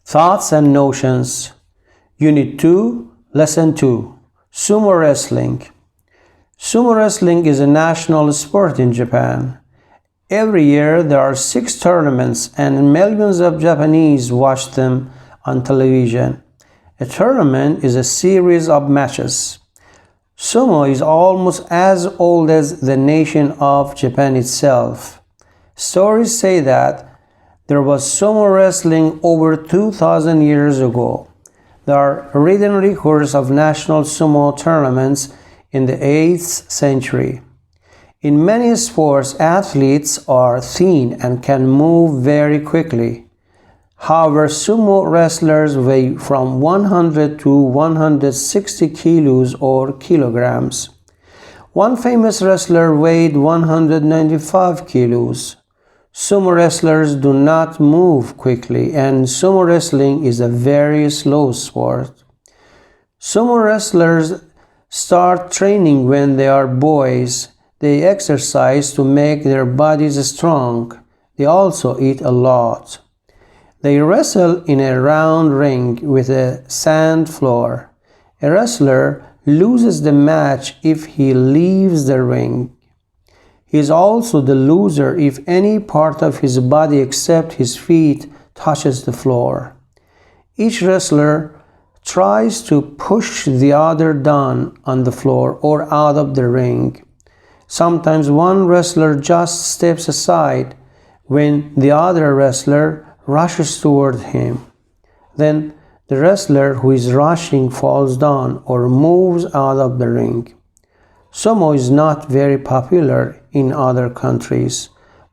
Thoughts and Notions, Unit 2, Lesson 2, Sumo Wrestling. Sumo wrestling is a national sport in Japan. Every year there are 6 tournaments and millions of Japanese watch them on television. A tournament is a series of matches. Sumo is almost as old as the nation of Japan itself. Stories say that there was sumo wrestling over 2,000 years ago. There are written records of national sumo tournaments in the 8th century. In many sports, athletes are thin and can move very quickly. However, sumo wrestlers weigh from 100 to 160 kilos or kilograms. One famous wrestler weighed 195 kilos. Sumo wrestlers do not move quickly, and sumo wrestling is a very slow sport. Sumo wrestlers start training when they are boys. They exercise to make their bodies strong. They also eat a lot. They wrestle in a round ring with a sand floor. A wrestler loses the match if he leaves the ring. He is also the loser if any part of his body except his feet touches the floor. Each wrestler tries to push the other down on the floor or out of the ring. Sometimes one wrestler just steps aside when the other wrestler rushes toward him. Then the wrestler who is rushing falls down or moves out of the ring. Sumo is not very popular in other countries,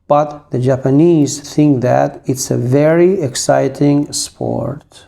but the Japanese think that it's a very exciting sport.